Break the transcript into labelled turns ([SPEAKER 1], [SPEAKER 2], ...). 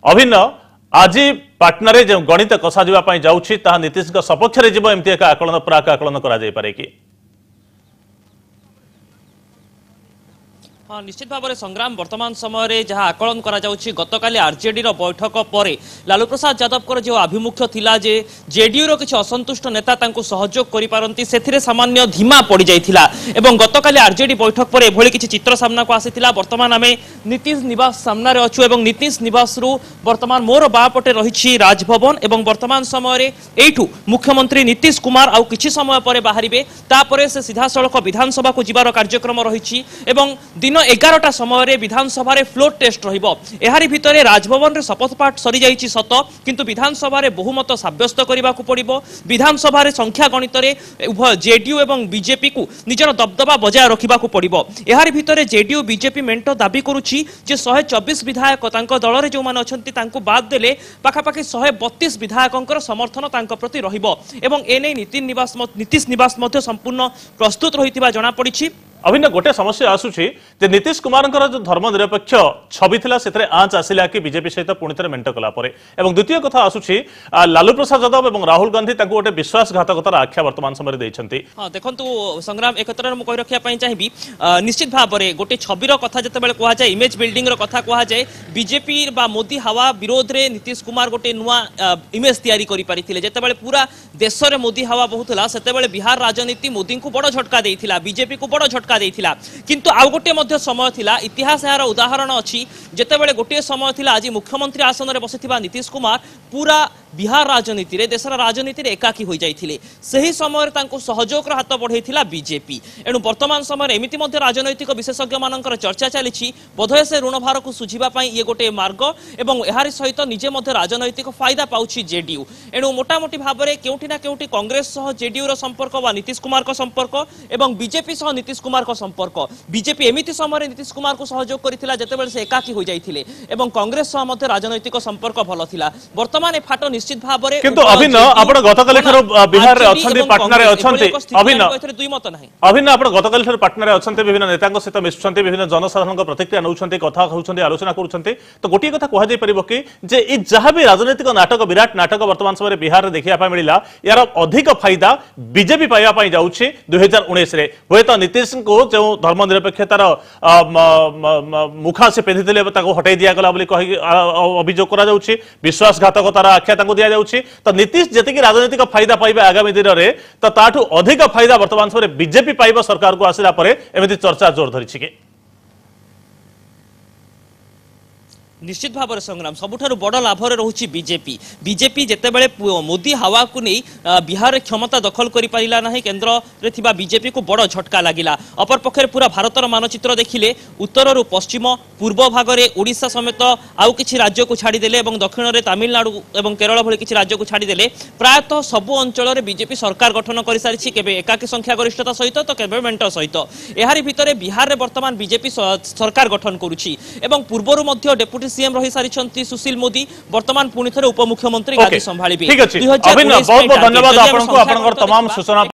[SPEAKER 1] अभिन्न आज पाटना रे जो गणित कसा जाऊँगी ताहा नीतीश सपक्ष एमती एक आकलन प्राक आकलन करे कि
[SPEAKER 2] हाँ निश्चित भाव में संग्राम वर्तमान समय जहाँ आकलन गतकाली आरजेडी बैठक पर लालू प्रसाद यादव जो आभिमुख्य थिला जे जेडीयू रो किछि असंतुष्ट नेता तांको सहयोग करि पारंती सेथिरे सामान्य धीमा पड़ी जाइथिला एवं गतकाली आरजेडी बैठक पर एभली किछि चित्र सामना को आसीथिला। वर्तमान आमे नीतीश निवास सामना रे अछु एवं नीतीश निवास रु वर्तमान मोर बा पटे रहिछि राजभवन एवं वर्तमान समय एठू मुख्यमंत्री नीतीश कुमार आउ किछि समय पर बाहरिबे तापरे से सीधा सड़क विधानसभा को जिबार कार्यक्रम रहिछि एवं दिन 11टा समय विधानसभा फ्लोर टेस्ट रही भितर राजभवन रे शपथ पाठ सरी जाइछि सत किंतु विधानसभा बहुमत साब्यस्त करने को पड़ो। विधानसभा संख्या गणित उभय जेडीयू एवं बीजेपी को निजर दबदबा बजाय रखा पड़ो। यार भितर जेडीयू बीजेपी मेंट दाबी करुछि जे 124 विधायक दल में जो मैंने बाद देले पाखापाखि 132 विधायकों समर्थन प्रति रहिबो एवं एने नीतीश निवास संपूर्ण प्रस्तुत रही जना पड़ी।
[SPEAKER 1] अभिन्न गोटे समस्या आसूची जे नीतीश कुमार जो धर्मनिरपेक्ष छवि थिला सेतरे आंच आसिला कि बीजेपी सहित पुणी थे मेंट कला परे एवं द्वितीय कथा आसूची लालू प्रसाद यादव एवं राहुल गांधी तांको गोटे विश्वासघातकतार आख्या वर्तमान समय देइछंती।
[SPEAKER 2] हां देखंतु संग्राम एक तरह मु कहि रखिया पई चाहिबी निश्चित भाव में गोटे छबिर कथा जतेबेले कहा जाए इमेज बिल्डिंग रो कथा कहा जाए बीजेपी बा मोदी हवा विरोध रे नीतीश कुमार गोटे नुआ इमेज तैयारी करि पारिथिले जतेबेले पूरा देश रे मोदी हवा बहुतला सेतेबेले बिहार राजनीति मोदी को बड़ झटका देइथिला बीजेपी को बड़ झटका देइथिला किंतु आउ गोटे मध्य समय थिला इतिहास यार उदाहरण अछि जेतेबेले गोटे समय थिला आज मुख्यमंत्री आसन रे बसिथिबा नीतीश कुमार पूरा बिहार राजनीति रे देशर राजनीति रे एकाकी हो जाइथिले सही समय तांको सहयोग र हाथ बढ़ाइथिला बीजेपी। एणु वर्तमान समय एमिति मध्य राजनैतिक विशेषज्ञ मानकर चर्चा चली बोधय से ऋण भार को सुझिबा पई ये गोटे मार्ग एवं एहार सहित निजे मध्य राजनैतिक फायदा पाउछि जेडीयू। एणु मोटामोटी भाव में केउठी ना केउठी कांग्रेस सह जेडीयू रो संपर्क वा नीतीश कुमार को संपर्क एवं बीजेपी सह नीतीश कुमार को संपर्क बीजेपी एमिति समय नीतीश कुमार को सहयोग करथिला जेतेबेले से एकाकी हो जाइथिले एवं कांग्रेस सह मध्य राजनैतिक संपर्क भलो थिला। वर्तमान फाटो निश्चित भाव में
[SPEAKER 1] किंतु अभिन्न आपण गतकाली ठारो बिहार रे अछंती पाटना रे अछंती अभिन्न
[SPEAKER 2] दुई मत नाही
[SPEAKER 1] अभिन्न आपण गतकाली ठारो पाटना रे अछंती विभिन्न नेतांक सहित मिसुछंती विभिन्न जनसाधारण को प्रतिक्रिया नउछंती कथा कहउछंती आलोचना करूछंती तो गोटी कथा कहा जाय परिबो कि जे इ जहा भी राजनीतिक नाटक विराट नाटक वर्तमान समय बिहार रे देखिया पा मिलिला यार अधिक फायदा बीजेपी पाइबा पई जाउछि 2019 रे होय तो नीतीश को जो धर्मनिरपेक्षतार मुखा से पेंधिथिले ताको हटाई दिया गला बोली कहि अभियोग करा जाउछि विश्वासघातकतार आख्या ताको दिया जाउछि तो नीतीश जति राजनीतिक फायदा पाइबे आगामी दिन में तो ताठू अधिक फायदा वर्तमान समय बीजेपी पाइब सरकार को आसिला परे एमिति चर्चा जोर धरिछि कि
[SPEAKER 2] निश्चित भाव में संग्राम सबुठारु बड़ लाभ रोची बीजेपी बीजेपी जितेबाला मोदी हवा को नहीं बिहार क्षमता दखल कर पारा ना केन्द्र में बीजेपी को बड़ झटका लगिला। अपर पक्षे पूरा भारतर मानचित्र देखिले उत्तर रु पश्चिम पूर्व भाग में ओडिशा समेत आउ किछि राज्य को छाड़ीदेले दक्षिण में तमिलनाडु और केरल भली किछि राज्य को छाड़ीदेले प्रायतः सबु अंचल में बीजेपी सरकार गठन कर सारी केबे एकाकी संख्या गरिष्ठता सहित तो केबे मेंट सहित यार भितर बिहार में वर्तमान बीजेपी सरकार गठन करुछि एवं पूर्वरु मध्य डेप्यूटी सीएम रही सारी सुशील मोदी वर्तमान पुणी थे उपमुख्यमंत्री गादी संभाळिबे।
[SPEAKER 1] ठीक अछि अभिन्न बहुत बहुत धन्यवाद आपनको आपनकर तमाम सूचना